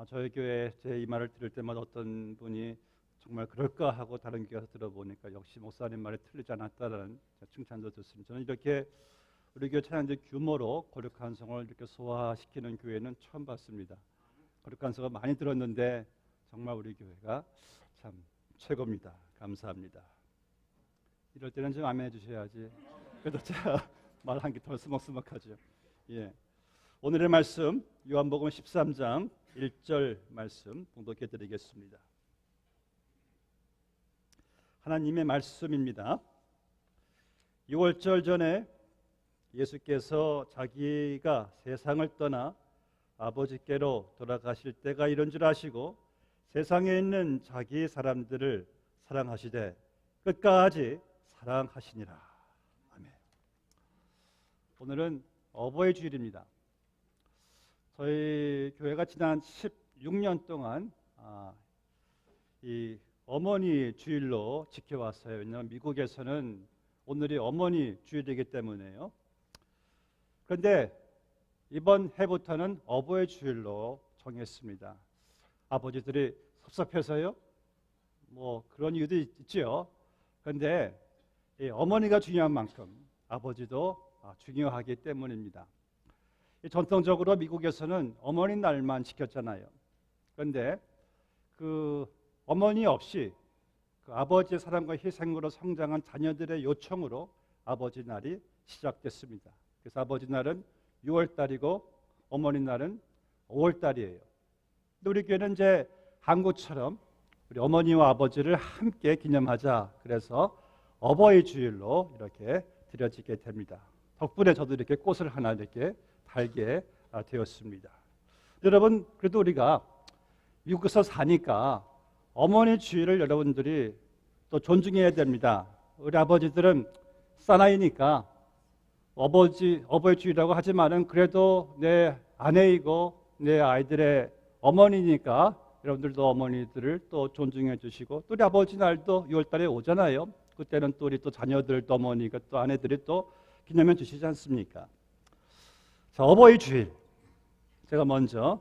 저희 교회 제 이 말을 들을 때마다 어떤 분이 정말 그럴까 하고 다른 교회 가서 들어보니까 역시 목사님 말이 틀리지 않았다는 칭찬도 듣습니다. 저는 이렇게 우리 교회 찬양제 규모로 거룩한 성을 이렇게 소화시키는 교회는 처음 봤습니다. 거룩한 성을 많이 들었는데 정말 우리 교회가 참 최고입니다. 감사합니다. 이럴 때는 좀 아멘 해주셔야지. 그래도 제가 말한 게 더 스먹스먹하죠. 예. 오늘의 말씀 요한복음 13장 1절 말씀 봉독해 드리겠습니다. 하나님의 말씀입니다. 6월절 전에 예수께서 자기가 세상을 떠나 아버지께로 돌아가실 때가 이런 줄 아시고 세상에 있는 자기 사람들을 사랑하시되 끝까지 사랑하시니라. 아멘. 오늘은 어버이 주일입니다. 저희 교회가 지난 16년 동안 이 어머니 주일로 지켜왔어요. 왜냐하면 미국에서는 오늘이 어머니 주일이기 때문에요. 그런데 이번 해부터는 어버이 주일로 정했습니다. 아버지들이 섭섭해서요? 뭐 그런 이유도 있죠. 그런데 어머니가 중요한 만큼 아버지도 중요하기 때문입니다. 전통적으로 미국에서는 어머니 날만 지켰잖아요. 그런데 그 어머니 없이 그 아버지의 사랑과 희생으로 성장한 자녀들의 요청으로 아버지 날이 시작됐습니다. 그래서 아버지 날은 6월 달이고 어머니 날은 5월 달이에요. 근데 우리 교회는 이제 한국처럼 우리 어머니와 아버지를 함께 기념하자. 그래서 어버이 주일로 이렇게 드려지게 됩니다. 덕분에 저도 이렇게 꽃을 하나 이렇게 달게 되었습니다. 여러분, 그래도 우리가 미국에서 사니까 어머니 주일을 여러분들이 또 존중해야 됩니다. 우리 아버지들은 사나이니까 어버이 주일이라고 하지만은 그래도 내 아내이고 내 아이들의 어머니니까 여러분들도 어머니들을 또 존중해 주시고, 또 우리 아버지 날도 6월 달에 오잖아요. 그때는 또 우리 또 자녀들도 어머니가 또 아내들이 또 기념해 주시지 않습니까? 자, 어버이 주일, 제가 먼저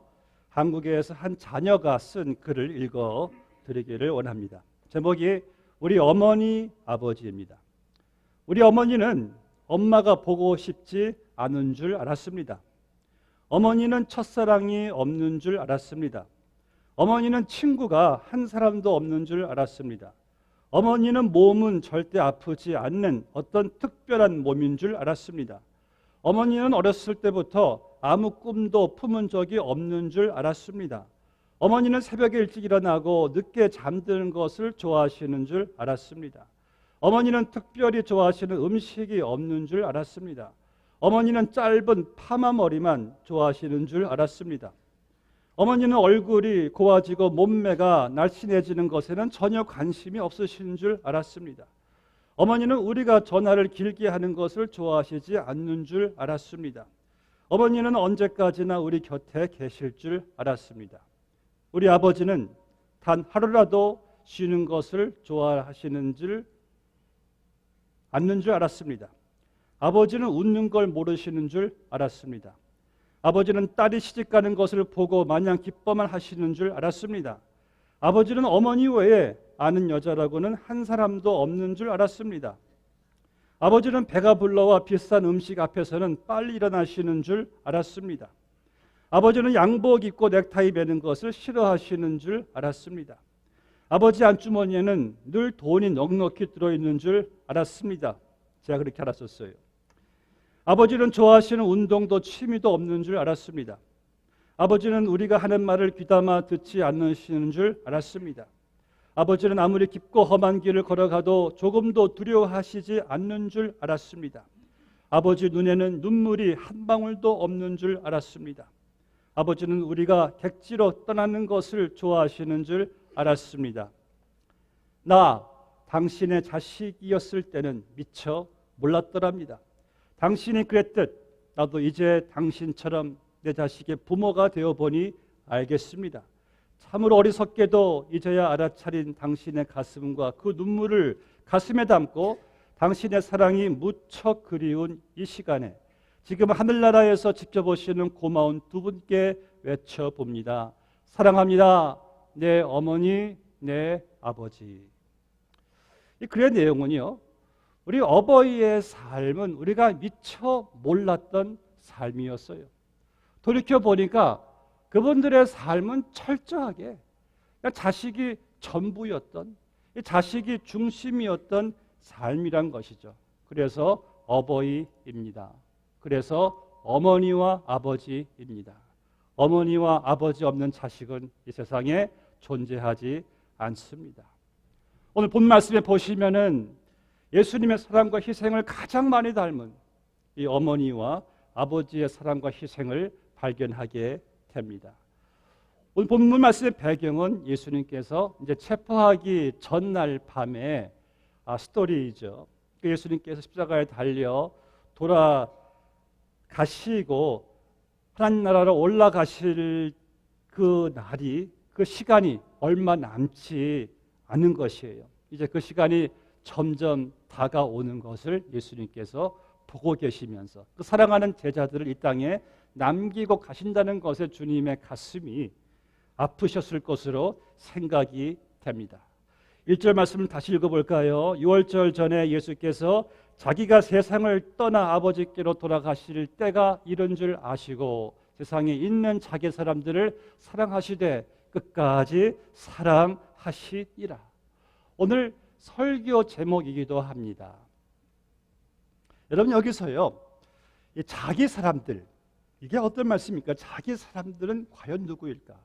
한국에서 한 자녀가 쓴 글을 읽어 드리기를 원합니다. 제목이 우리 어머니 아버지입니다. 우리 어머니는 엄마가 보고 싶지 않은 줄 알았습니다. 어머니는 첫사랑이 없는 줄 알았습니다. 어머니는 친구가 한 사람도 없는 줄 알았습니다. 어머니는 몸은 절대 아프지 않는 어떤 특별한 몸인 줄 알았습니다. 어머니는 어렸을 때부터 아무 꿈도 품은 적이 없는 줄 알았습니다. 어머니는 새벽에 일찍 일어나고 늦게 잠드는 것을 좋아하시는 줄 알았습니다. 어머니는 특별히 좋아하시는 음식이 없는 줄 알았습니다. 어머니는 짧은 파마 머리만 좋아하시는 줄 알았습니다. 어머니는 얼굴이 고와지고 몸매가 날씬해지는 것에는 전혀 관심이 없으신 줄 알았습니다. 어머니는 우리가 전화를 길게 하는 것을 좋아하시지 않는 줄 알았습니다. 어머니는 언제까지나 우리 곁에 계실 줄 알았습니다. 우리 아버지는 단 하루라도 쉬는 것을 좋아하시는 줄 않는 줄 알았습니다. 아버지는 웃는 걸 모르시는 줄 알았습니다. 아버지는 딸이 시집가는 것을 보고 마냥 기뻐만 하시는 줄 알았습니다. 아버지는 어머니 외에 아는 여자라고는 한 사람도 없는 줄 알았습니다. 아버지는 배가 불러와 비싼 음식 앞에서는 빨리 일어나시는 줄 알았습니다. 아버지는 양복 입고 넥타이 매는 것을 싫어하시는 줄 알았습니다. 아버지 안주머니에는 늘 돈이 넉넉히 들어있는 줄 알았습니다. 제가 그렇게 알았었어요. 아버지는 좋아하시는 운동도 취미도 없는 줄 알았습니다. 아버지는 우리가 하는 말을 귀담아 듣지 않으시는 줄 알았습니다. 아버지는 아무리 깊고 험한 길을 걸어가도 조금도 두려워하시지 않는 줄 알았습니다. 아버지 눈에는 눈물이 한 방울도 없는 줄 알았습니다. 아버지는 우리가 객지로 떠나는 것을 좋아하시는 줄 알았습니다. 나 당신의 자식이었을 때는 미처 몰랐더랍니다. 당신이 그랬듯 나도 이제 당신처럼 내 자식의 부모가 되어보니 알겠습니다. 참으로 어리석게도 이제야 알아차린 당신의 가슴과 그 눈물을 가슴에 담고 당신의 사랑이 무척 그리운 이 시간에 지금 하늘나라에서 지켜보시는 고마운 두 분께 외쳐봅니다. 사랑합니다. 내 어머니, 내 아버지. 이 글의 내용은요, 우리 어버이의 삶은 우리가 미처 몰랐던 삶이었어요. 돌이켜보니까 그분들의 삶은 철저하게 그냥 자식이 전부였던, 자식이 중심이었던 삶이란 것이죠. 그래서 어버이입니다. 그래서 어머니와 아버지입니다. 어머니와 아버지 없는 자식은 이 세상에 존재하지 않습니다. 오늘 본 말씀에 보시면은 예수님의 사랑과 희생을 가장 많이 닮은 이 어머니와 아버지의 사랑과 희생을 발견하게 됩니다. 오늘 본문 말씀의 배경은 예수님께서 이제 체포하기 전날 밤에 스토리이죠. 예수님께서 십자가에 달려 돌아가시고 하나님 나라로 올라가실 그 날이, 그 시간이 얼마 남지 않은 것이에요. 이제 그 시간이 점점 다가오는 것을 예수님께서 보고 계시면서 그 사랑하는 제자들을 이 땅에 남기고 가신다는 것에 주님의 가슴이 아프셨을 것으로 생각이 됩니다. 1절 말씀을 다시 읽어볼까요? 6월절 전에 예수께서 자기가 세상을 떠나 아버지께로 돌아가실 때가 이른 줄 아시고 세상에 있는 자기 사람들을 사랑하시되 끝까지 사랑하시리라. 오늘 설교 제목이기도 합니다. 여러분, 여기서요, 이 자기 사람들, 이게 어떤 말씀입니까? 자기 사람들은 과연 누구일까?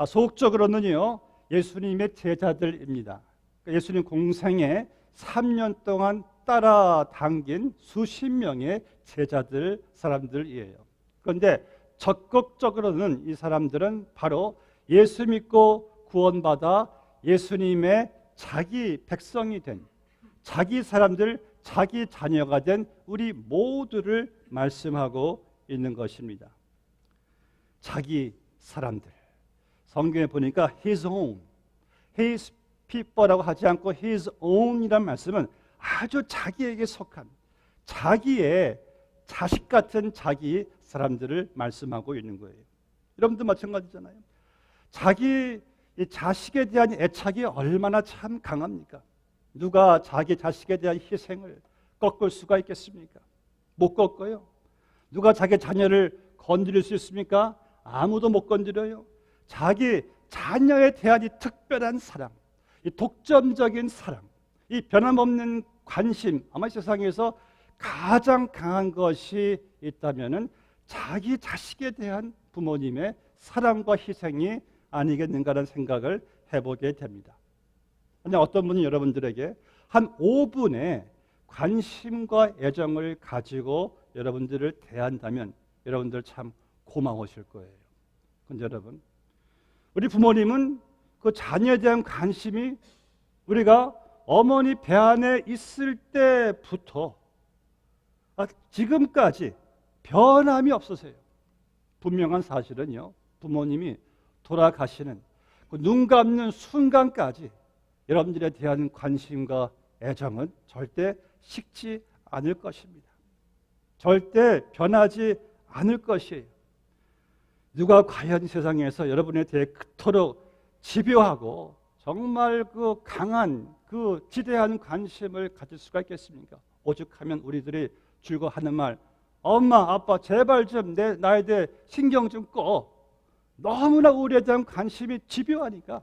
소극적으로는요, 예수님의 제자들입니다. 예수님 공생에 3년 동안 따라당긴 수십 명의 제자들, 사람들이에요. 그런데 적극적으로는 이 사람들은 바로 예수 믿고 구원받아 예수님의 자기 백성이 된, 자기 사람들, 자기 자녀가 된 우리 모두를 말씀하고 있는 것입니다. 자기 사람들. 성경에 보니까 his own, his people라고 하지 않고 his own이란 말씀은 아주 자기에게 속한, 자기의 자식 같은 자기 사람들을 말씀하고 있는 거예요. 여러분도 마찬가지잖아요. 자기 자식에 대한 애착이 얼마나 참 강합니까? 누가 자기 자식에 대한 희생을 꺾을 수가 있겠습니까? 못 꺾어요. 누가 자기 자녀를 건드릴 수 있습니까? 아무도 못 건드려요. 자기 자녀에 대한 이 특별한 사랑, 이 독점적인 사랑, 이 변함없는 관심, 아마 세상에서 가장 강한 것이 있다면은 자기 자식에 대한 부모님의 사랑과 희생이 아니겠는가라는 생각을 해보게 됩니다. 근데 어떤 분이 여러분들에게 한 5분의 관심과 애정을 가지고 여러분들을 대한다면 여러분들 참 고마우실 거예요. 근데 여러분, 우리 부모님은 그 자녀에 대한 관심이 우리가 어머니 배 안에 있을 때부터 지금까지 변함이 없으세요. 분명한 사실은요, 부모님이 돌아가시는 그 눈 감는 순간까지 여러분들에 대한 관심과 애정은 절대 식지 않을 것입니다. 절대 변하지 않을 것이에요. 누가 과연 세상에서 여러분에 대해 그토록 집요하고 정말 그 강한 그 지대한 관심을 가질 수가 있겠습니까? 오죽하면 우리들이 즐거워하는 말, 엄마, 아빠 제발 좀 나에 대해 신경 좀 꺼. 너무나 우리에 대한 관심이 집요하니까,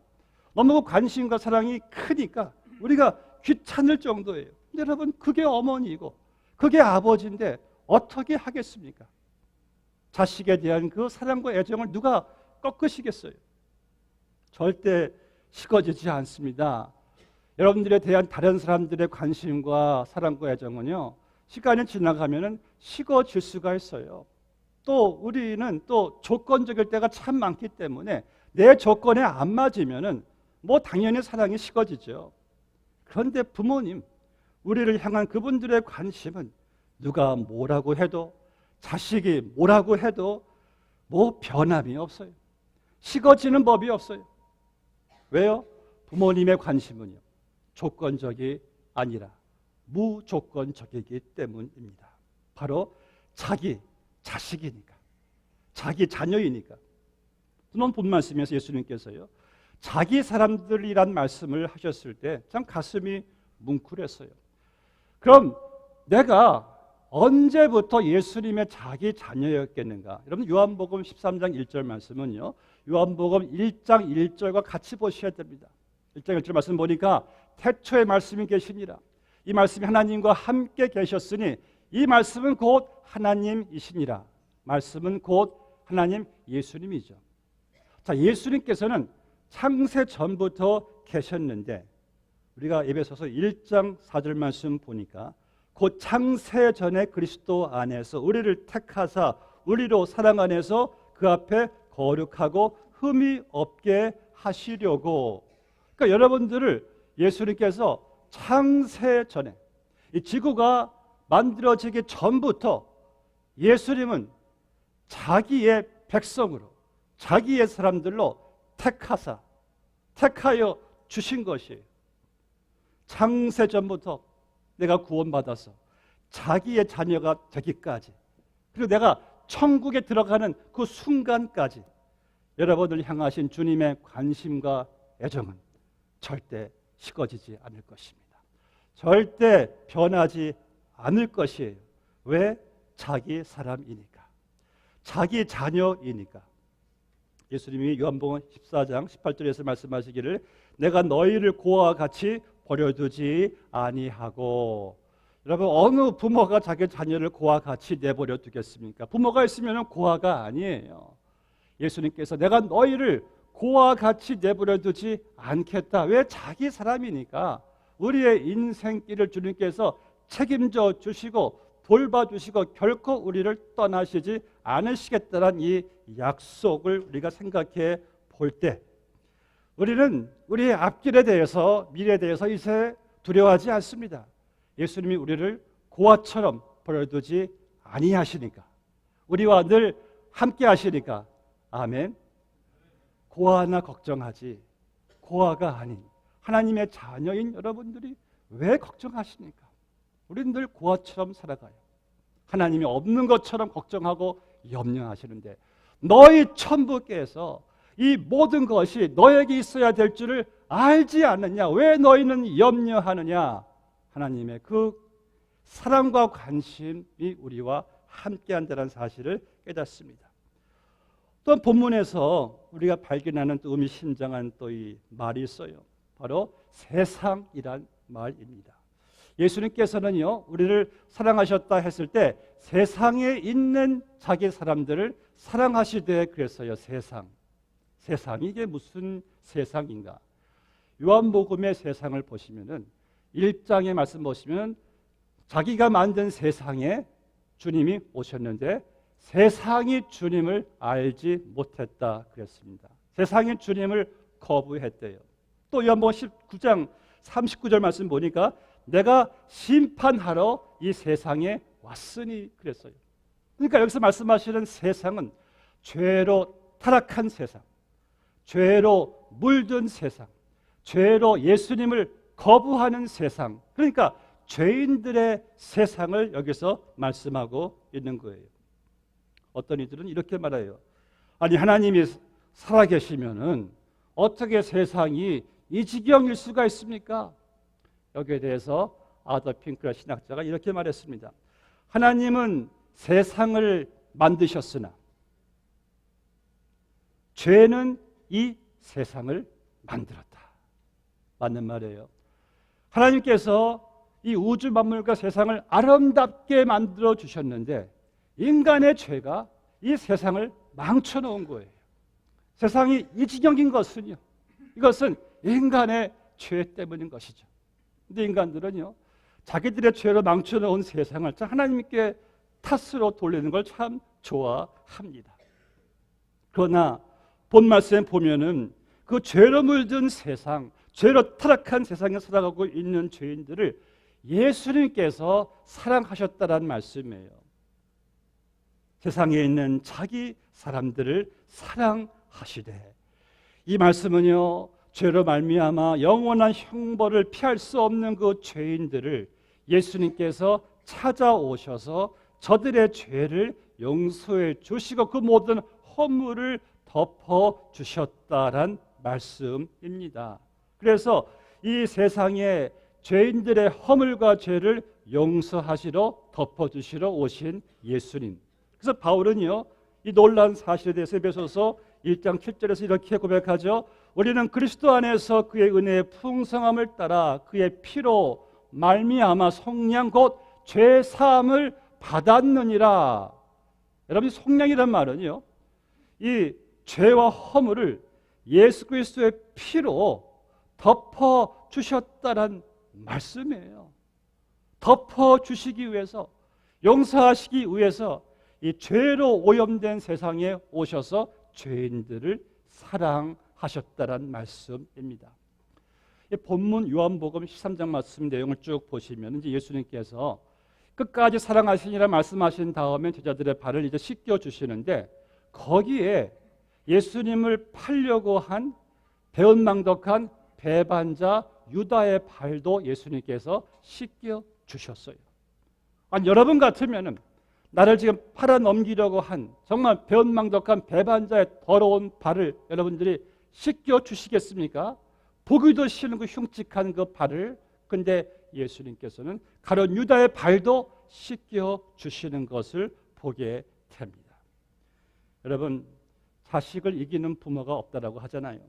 너무 관심과 사랑이 크니까 우리가 귀찮을 정도예요. 근데 여러분, 그게 어머니이고 그게 아버지인데 어떻게 하겠습니까? 자식에 대한 그 사랑과 애정을 누가 꺾으시겠어요? 절대 식어지지 않습니다. 여러분들에 대한 다른 사람들의 관심과 사랑과 애정은요, 시간이 지나가면 식어질 수가 있어요. 또 우리는 또 조건적일 때가 참 많기 때문에 내 조건에 안 맞으면은 뭐 당연히 사랑이 식어지죠. 그런데 부모님, 우리를 향한 그분들의 관심은 누가 뭐라고 해도, 자식이 뭐라고 해도 뭐 변함이 없어요. 식어지는 법이 없어요. 왜요? 부모님의 관심은요, 조건적이 아니라 무조건적이기 때문입니다. 바로 자기 자식이니까, 자기 자녀이니까. 오늘 본 말씀에서 예수님께서요, 자기 사람들이란 말씀을 하셨을 때 참 가슴이 뭉클했어요. 그럼 내가 언제부터 예수님의 자기 자녀였겠는가? 여러분 요한복음 13장 1절 말씀은요, 요한복음 1장 1절과 같이 보셔야 됩니다. 1장 1절 말씀 보니까 태초에 말씀이 계시니라. 이 말씀이 하나님과 함께 계셨으니 이 말씀은 곧 하나님이시니라. 말씀은 곧 하나님 예수님이죠. 자, 예수님께서는 창세 전부터 계셨는데 우리가 에베소서 1장 4절 말씀 보니까 곧 창세 전에 그리스도 안에서 우리를 택하사 우리로 사랑 안에서 그 앞에 거룩하고 흠이 없게 하시려고. 그러니까 여러분들을 예수님께서 창세 전에, 이 지구가 만들어지기 전부터 예수님은 자기의 백성으로, 자기의 사람들로 택하여 주신 것이에요. 창세 전부터 내가 구원받아서 자기의 자녀가 되기까지, 그리고 내가 천국에 들어가는 그 순간까지 여러분을 향하신 주님의 관심과 애정은 절대 식어지지 않을 것입니다. 절대 변하지 않을 것이에요. 왜? 자기 사람이니까, 자기 자녀이니까. 예수님이 요한복음 14장 18절에서 말씀하시기를 내가 너희를 고아와 같이 버려두지 아니하고. 여러분, 어느 부모가 자기 자녀를 고아와 같이 내버려 두겠습니까? 부모가 있으면 고아가 아니에요. 예수님께서 내가 너희를 고아와 같이 내버려 두지 않겠다. 왜? 자기 사람이니까 우리의 인생길을 주님께서 책임져 주시고 돌봐주시고 결코 우리를 떠나시지 않으시겠다는 이 약속을 우리가 생각해 볼 때 우리는 우리의 앞길에 대해서, 미래에 대해서 이제 두려워하지 않습니다. 예수님이 우리를 고아처럼 버려두지 아니하시니까, 우리와 늘 함께 하시니까, 아멘. 고아 하나 걱정하지, 고아가 아닌 하나님의 자녀인 여러분들이 왜 걱정하십니까? 우리는 늘 고아처럼 살아가요. 하나님이 없는 것처럼 걱정하고 염려하시는데 너희 천부께서 이 모든 것이 너에게 있어야 될 줄을 알지 않느냐? 왜 너희는 염려하느냐? 하나님의 그 사랑과 관심이 우리와 함께한다는 사실을 깨닫습니다. 또 본문에서 우리가 발견하는 또 의미심장한 또 이 말이 있어요. 바로 세상이란 말입니다. 예수님께서는요, 우리를 사랑하셨다 했을 때 세상에 있는 자기 사람들을 사랑하시되 그랬어요. 세상이 이게 무슨 세상인가? 요한복음의 세상을 보시면은 1장의 말씀 보시면 자기가 만든 세상에 주님이 오셨는데 세상이 주님을 알지 못했다 그랬습니다. 세상이 주님을 거부했대요. 또 요한복음 19장 39절 말씀 보니까 내가 심판하러 이 세상에 왔으니 그랬어요. 그러니까 여기서 말씀하시는 세상은 죄로 타락한 세상, 죄로 물든 세상, 죄로 예수님을 거부하는 세상, 그러니까 죄인들의 세상을 여기서 말씀하고 있는 거예요. 어떤 이들은 이렇게 말해요. 아니, 하나님이 살아계시면은 어떻게 세상이 이 지경일 수가 있습니까? 여기에 대해서 아더 핑크라 신학자가 이렇게 말했습니다. 하나님은 세상을 만드셨으나 죄는 이 세상을 만들었다. 맞는 말이에요. 하나님께서 이 우주 만물과 세상을 아름답게 만들어 주셨는데 인간의 죄가 이 세상을 망쳐놓은 거예요. 세상이 이 지경인 것은요, 이것은 인간의 죄 때문인 것이죠. 근데 인간들은요, 자기들의 죄로 망쳐놓은 세상을 하나님께 탓으로 돌리는 걸 참 좋아합니다. 그러나 본 말씀에 보면은 그 죄로 물든 세상, 죄로 타락한 세상에 살아가고 있는 죄인들을 예수님께서 사랑하셨다는 말씀이에요. 세상에 있는 자기 사람들을 사랑하시되, 이 말씀은요, 죄로 말미암아 영원한 형벌을 피할 수 없는 그 죄인들을 예수님께서 찾아오셔서 저들의 죄를 용서해 주시고 그 모든 허물을 덮어 주셨다란 말씀입니다. 그래서 이 세상의 죄인들의 허물과 죄를 용서하시러 덮어주시러 오신 예수님. 그래서 바울은요, 이 놀라운 사실에 대해서 에베소서 1장 7절에서 이렇게 고백하죠. 우리는 그리스도 안에서 그의 은혜의 풍성함을 따라 그의 피로 말미암아 속량 곧 죄 사함을 받았느니라. 여러분, 속량이란 말은요, 이 죄와 허물을 예수 그리스도의 피로 덮어 주셨다는 말씀이에요. 덮어 주시기 위해서, 용서하시기 위해서 이 죄로 오염된 세상에 오셔서 죄인들을 사랑하셨다는 말씀입니다. 이 본문 요한복음 13장 말씀 내용을 쭉 보시면 이제 예수님께서 끝까지 사랑하시니라 말씀하신 다음에 제자들의 발을 이제 씻겨 주시는데, 거기에 예수님을 팔려고 한 배은망덕한 배반자 유다의 발도 예수님께서 씻겨 주셨어요. 아니, 여러분 같으면은 나를 지금 팔아 넘기려고 한 정말 배은망덕한 배반자의 더러운 발을 여러분들이 씻겨 주시겠습니까? 보기도 싫은 그 흉측한 그 발을. 근데 예수님께서는 가룟 유다의 발도 씻겨 주시는 것을 보게 됩니다. 여러분, 자식을 이기는 부모가 없다라고 하잖아요.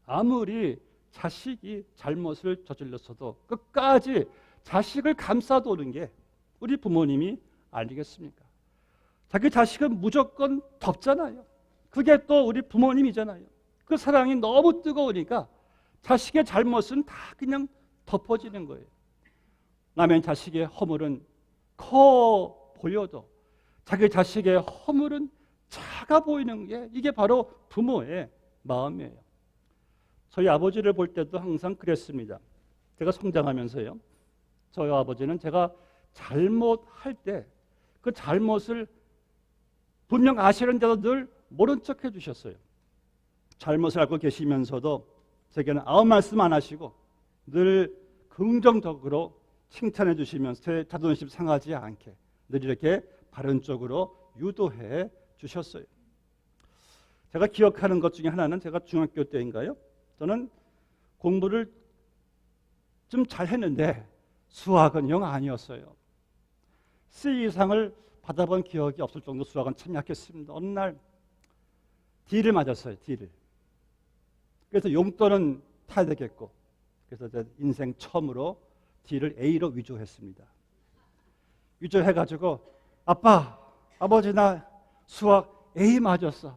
아무리 자식이 잘못을 저질렀어도 끝까지 자식을 감싸도는 게 우리 부모님이 아니겠습니까? 자기 자식은 무조건 덮잖아요. 그게 또 우리 부모님이잖아요. 그 사랑이 너무 뜨거우니까 자식의 잘못은 다 그냥 덮어지는 거예요. 남의 자식의 허물은 커 보여도 자기 자식의 허물은 작아 보이는 게, 이게 바로 부모의 마음이에요. 저희 아버지를 볼 때도 항상 그랬습니다. 제가 성장하면서요, 저희 아버지는 제가 잘못할 때 그 잘못을 분명 아시는데도 늘 모른 척 해주셨어요. 잘못을 알고 계시면서도 제게는 아무 말씀 안 하시고 늘 긍정적으로 칭찬해 주시면서 제 자존심 상하지 않게 늘 이렇게 바른 쪽으로 유도해 주셨어요. 제가 기억하는 것 중에 하나는, 제가 중학교 때인가요? 저는 공부를 좀 잘했는데 수학은 영 아니었어요. C 이상을 받아본 기억이 없을 정도 수학은 참 약했습니다. 어느 날 D를 맞았어요. D를. 그래서 용돈은 타야 되겠고, 그래서 제 인생 처음으로 D를 A로 위조했습니다. 위조해가지고 아빠, 아버지 나 수학 A 맞았어.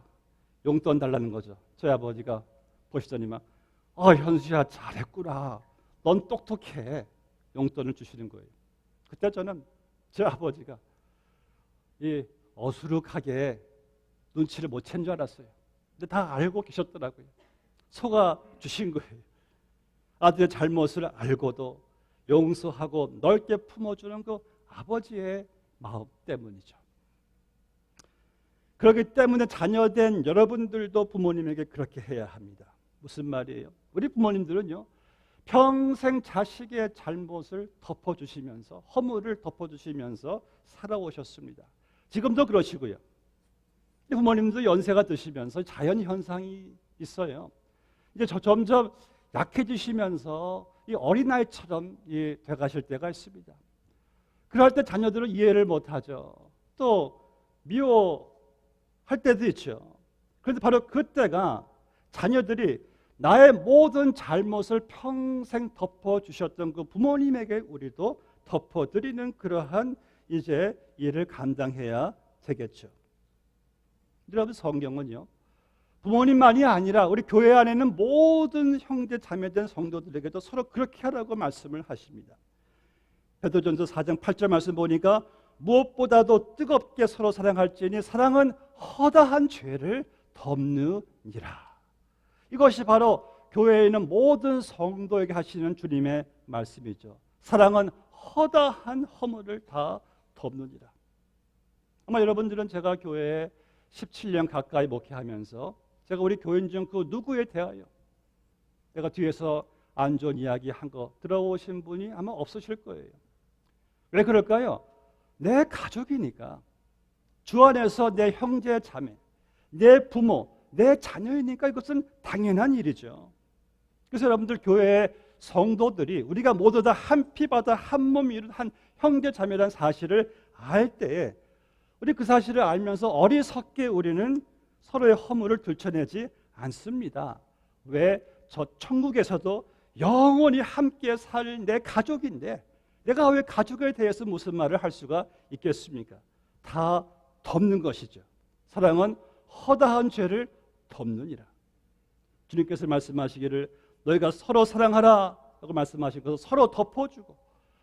용돈 달라는 거죠. 저희 아버지가 보시더니만 현수야 잘했구나. 넌 똑똑해. 용돈을 주시는 거예요. 그때 저는 제 아버지가 이 어수룩하게 눈치를 못 챈 줄 알았어요. 근데 다 알고 계셨더라고요. 속아 주신 거예요. 아들의 잘못을 알고도 용서하고 넓게 품어주는 그 아버지의 마음 때문이죠. 그렇기 때문에 자녀된 여러분들도 부모님에게 그렇게 해야 합니다. 무슨 말이에요? 우리 부모님들은요, 평생 자식의 잘못을 덮어주시면서, 허물을 덮어주시면서 살아오셨습니다. 지금도 그러시고요. 부모님도 연세가 드시면서 자연현상이 있어요. 이제 점점 약해지시면서 이 어린아이처럼 돼가실 때가 있습니다. 그럴 때 자녀들은 이해를 못하죠. 또 미워할 때도 있죠. 그런데 바로 그때가 자녀들이 나의 모든 잘못을 평생 덮어주셨던 그 부모님에게 우리도 덮어드리는 그러한 이제 일을 감당해야 되겠죠. 여러분, 성경은요, 부모님만이 아니라 우리 교회 안에 있는 모든 형제 자매된 성도들에게도 서로 그렇게 하라고 말씀을 하십니다. 베드로전서 4장 8절 말씀 보니까 무엇보다도 뜨겁게 서로 사랑할지니 사랑은 허다한 죄를 덮느니라. 이것이 바로 교회에 있는 모든 성도에게 하시는 주님의 말씀이죠. 사랑은 허다한 허물을 다 덮느니라. 아마 여러분들은 제가 교회에 17년 가까이 목회하면서 제가 우리 교인 중 그 누구에 대하여 내가 뒤에서 안 좋은 이야기 한 거 들어오신 분이 아마 없으실 거예요. 왜 그럴까요? 내 가족이니까, 주 안에서 내 형제 자매, 내 부모, 내 자녀이니까 이것은 당연한 일이죠. 그래서 여러분들 교회의 성도들이 우리가 모두 다 한 피바다 한 몸 이룬 한 형제 자매라는 사실을 알 때에 우리 그 사실을 알면서 어리석게 우리는 서로의 허물을 들춰내지 않습니다. 왜? 저 천국에서도 영원히 함께 살 내 가족인데 내가 왜 가족에 대해서 무슨 말을 할 수가 있겠습니까? 다 덮는 것이죠. 사랑은 허다한 죄를 덮느니라. 주님께서 말씀하시기를 너희가 서로 사랑하라 라고 말씀하시고 서로 덮어주고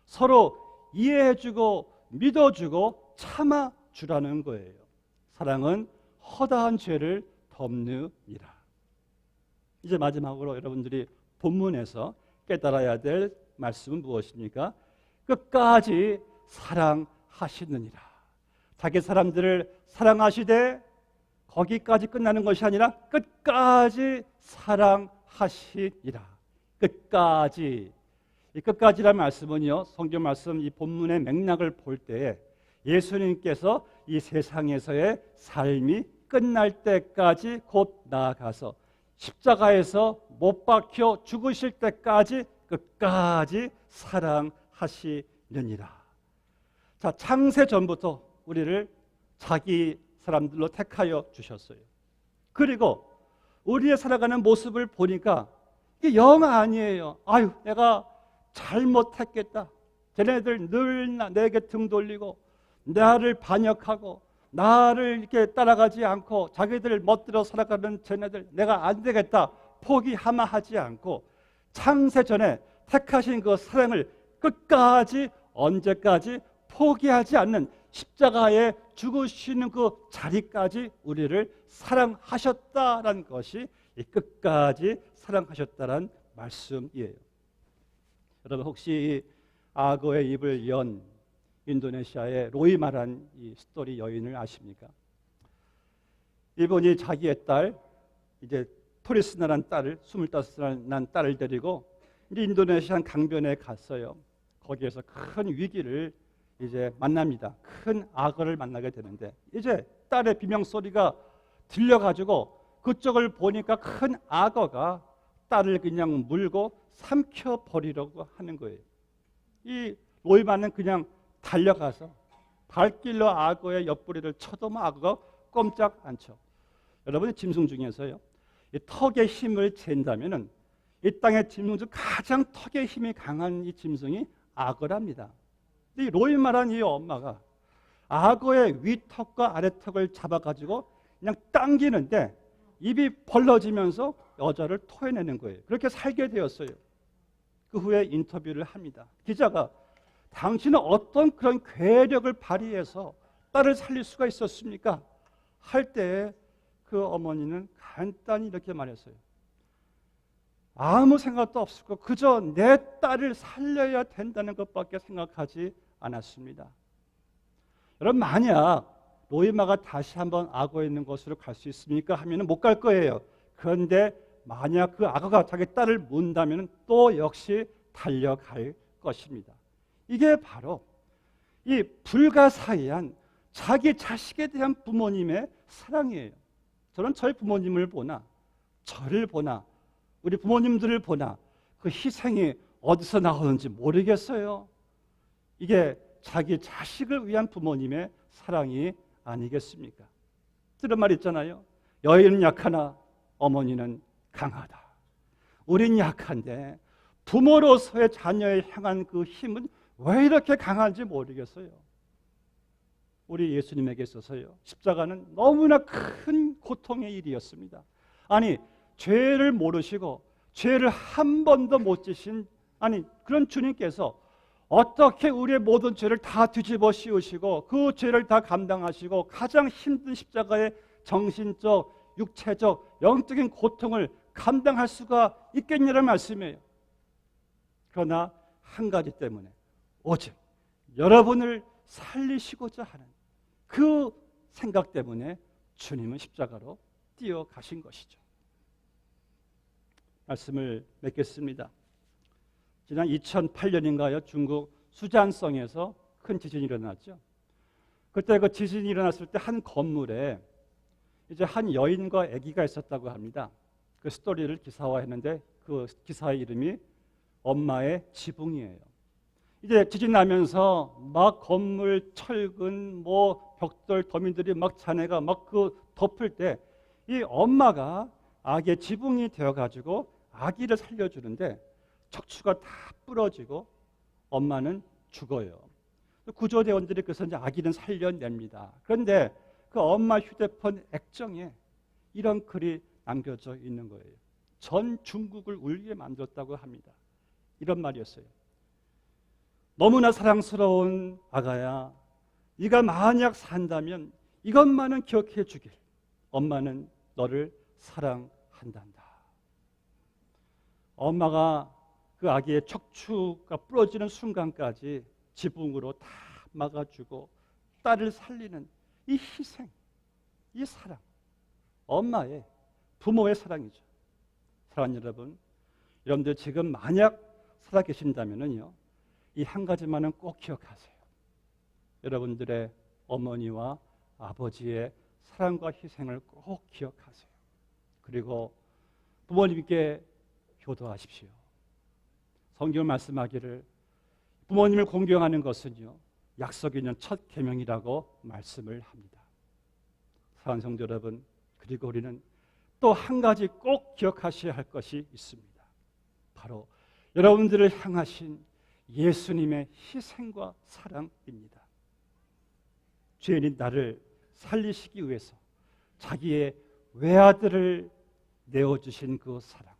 서로 이해해주고 믿어주고 참아주라는 거예요. 사랑은 허다한 죄를 덮느니라. 이제 마지막으로 여러분들이 본문에서 깨달아야 될 말씀은 무엇입니까? 끝까지 사랑하시느니라. 자기 사람들을 사랑하시되 거기까지 끝나는 것이 아니라 끝까지 사랑하시니라. 끝까지. 이 끝까지라는 말씀은요, 성경 말씀 이 본문의 맥락을 볼 때 예수님께서 이 세상에서의 삶이 끝날 때까지 곧 나아가서 십자가에서 못 박혀 죽으실 때까지 끝까지 사랑하시느니라. 자, 창세 전부터 우리를 자기 사람들로 택하여 주셨어요. 그리고 우리의 살아가는 모습을 보니까 이게 영 아니에요. 아유, 내가 잘못했겠다. 쟤네들 늘 내게 등 돌리고 나를 반역하고 나를 이렇게 따라가지 않고 자기들 멋대로 살아가는 쟤네들 내가 안 되겠다 포기하마 하지 않고 창세 전에 택하신 그 사랑을 끝까지 언제까지 포기하지 않는 십자가에 죽으시는 그 자리까지 우리를 사랑하셨다라는 것이 이 끝까지 사랑하셨다라는 말씀이에요. 여러분 혹시 악어의 입을 연 인도네시아의 로이마란 이 스토리 여인을 아십니까? 이분이 자기의 딸 이제 토리스나란 딸을 25살 난 딸을 데리고 이제 인도네시아 강변에 갔어요. 거기에서 큰 위기를 이제 만납니다. 큰 악어를 만나게 되는데 이제 딸의 비명 소리가 들려가지고 그쪽을 보니까 큰 악어가 딸을 그냥 물고 삼켜 버리려고 하는 거예요. 이 로이마는 그냥 달려가서 발길로 악어의 옆구리를 쳐도 악어가 꼼짝 않죠. 여러분의 짐승 중에서요, 이 턱의 힘을 잰다면은 이 땅의 짐승 중 가장 턱의 힘이 강한 이 짐승이 악어랍니다. 이 로이마란 이 엄마가 악어의 위턱과 아래턱을 잡아가지고 그냥 당기는데 입이 벌러지면서 여자를 토해내는 거예요. 그렇게 살게 되었어요. 그 후에 인터뷰를 합니다. 기자가 당신은 어떤 그런 괴력을 발휘해서 딸을 살릴 수가 있었습니까? 할 때 그 어머니는 간단히 이렇게 말했어요. 아무 생각도 없었고 그저 내 딸을 살려야 된다는 것밖에 생각하지 않았습니다. 여러분 만약 로이마가 다시 한번 악어에 있는 곳으로 갈 수 있습니까? 하면 못 갈 거예요. 그런데 만약 그 악어가 자기 딸을 문다면 또 역시 달려갈 것입니다. 이게 바로 이 불가사의한 자기 자식에 대한 부모님의 사랑이에요. 저는 저희 부모님을 보나 저를 보나 우리 부모님들을 보나 그 희생이 어디서 나오는지 모르겠어요. 이게 자기 자식을 위한 부모님의 사랑이 아니겠습니까? 들은 말 있잖아요. 여인은 약하나 어머니는 강하다. 우린 약한데 부모로서의 자녀에 향한 그 힘은 왜 이렇게 강한지 모르겠어요. 우리 예수님에게 있어서요, 십자가는 너무나 큰 고통의 일이었습니다. 아니 죄를 모르시고 죄를 한 번도 못 지신 그런 주님께서 어떻게 우리의 모든 죄를 다 뒤집어 씌우시고 그 죄를 다 감당하시고 가장 힘든 십자가의 정신적, 육체적, 영적인 고통을 감당할 수가 있겠냐는 말씀이에요. 그러나 한 가지 때문에 오직 여러분을 살리시고자 하는 그 생각 때문에 주님은 십자가로 뛰어가신 것이죠. 말씀을 맺겠습니다. 지난 2008년인가요? 중국 수잔성에서 큰 지진이 일어났죠. 그때 그 지진이 일어났을 때 한 건물에 이제 한 여인과 아기가 있었다고 합니다. 그 스토리를 기사화했는데 그 기사의 이름이 엄마의 지붕이에요. 이제 지진 나면서 막 건물, 철근, 뭐 벽돌, 더미들이 막 잔해가 막 그 덮을 때 이 엄마가 아기의 지붕이 되어가지고 아기를 살려주는데 척추가 다 부러지고 엄마는 죽어요. 구조대원들이 그래서 이제 아기는 살려냅니다. 그런데 그 엄마 휴대폰 액정에 이런 글이 남겨져 있는 거예요. 전 중국을 울게 만들었다고 합니다. 이런 말이었어요. 너무나 사랑스러운 아가야, 네가 만약 산다면 이것만은 기억해 주길. 엄마는 너를 사랑한단다. 엄마가 그 아기의 척추가 부러지는 순간까지 지붕으로 다 막아주고 딸을 살리는 이 희생, 이 사랑, 엄마의, 부모의 사랑이죠. 사랑하는 여러분, 여러분들 지금 만약 살아계신다면요, 이 한 가지만은 꼭 기억하세요. 여러분들의 어머니와 아버지의 사랑과 희생을 꼭 기억하세요. 그리고 부모님께 효도하십시오. 성경 말씀하기를 부모님을 공경하는 것은요, 약속 있는 첫 계명이라고 말씀을 합니다. 사랑하는 성도 여러분, 그리고 우리는 또 한 가지 꼭 기억하셔야 할 것이 있습니다. 바로 여러분들을 향하신 예수님의 희생과 사랑입니다. 죄인인 나를 살리시기 위해서 자기의 외아들을 내어주신 그 사랑.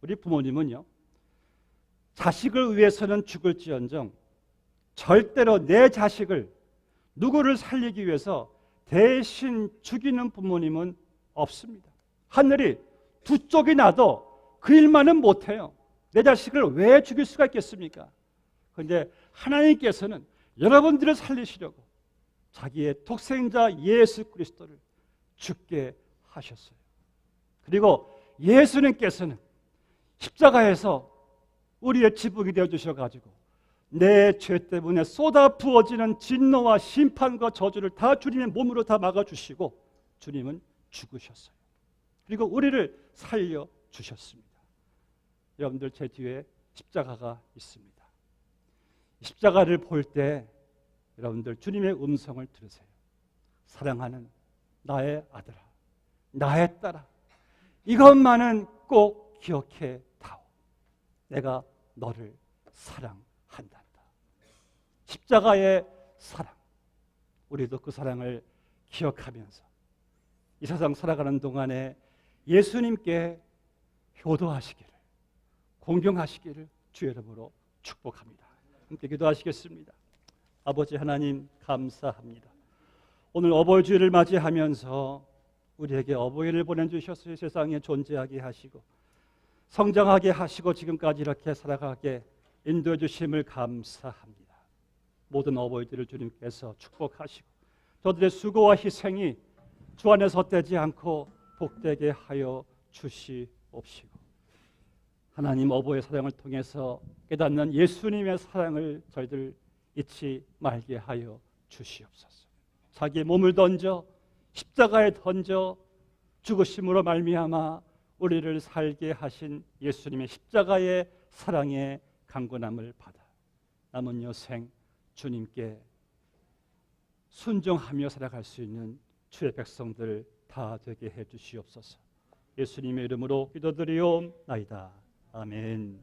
우리 부모님은요, 자식을 위해서는 죽을지언정 절대로 내 자식을, 누구를 살리기 위해서 대신 죽이는 부모님은 없습니다. 하늘이 두 쪽이 나도 그 일만은 못해요. 내 자식을 왜 죽일 수가 있겠습니까? 그런데 하나님께서는 여러분들을 살리시려고 자기의 독생자 예수 그리스도를 죽게 하셨어요. 그리고 예수님께서는 십자가에서 우리의 지붕이 되어주셔가지고 내 죄 때문에 쏟아 부어지는 진노와 심판과 저주를 다 주님의 몸으로 다 막아주시고 주님은 죽으셨어요. 그리고 우리를 살려주셨습니다. 여러분들 제 뒤에 십자가가 있습니다. 십자가를 볼 때 여러분들 주님의 음성을 들으세요. 사랑하는 나의 아들아, 나의 딸아, 이것만은 꼭 기억해 다오. 내가 너를 사랑한단다. 십자가의 사랑, 우리도 그 사랑을 기억하면서 이 세상 살아가는 동안에 예수님께 효도하시기를, 공경하시기를 주의 이름으로 축복합니다. 함께 기도하시겠습니다. 아버지 하나님, 감사합니다. 오늘 어버이 주일을 맞이하면서 우리에게 어버이를 보내주셔서 세상에 존재하게 하시고 성장하게 하시고 지금까지 이렇게 살아가게 인도해 주심을 감사합니다. 모든 어버이들을 주님께서 축복하시고 저들의 수고와 희생이 주 안에서 헛되지 않고 복되게 하여 주시옵시고, 하나님 어버이의 사랑을 통해서 깨닫는 예수님의 사랑을 저희들 잊지 말게 하여 주시옵소서. 자기의 몸을 던져 십자가에 던져 죽으심으로 말미암아 우리를 살게 하신 예수님의 십자가의 사랑의 강권함을 받아 남은 여생 주님께 순종하며 살아갈 수 있는 주의 백성들 다 되게 해 주시옵소서. 예수님의 이름으로 기도드리옵나이다. 아멘.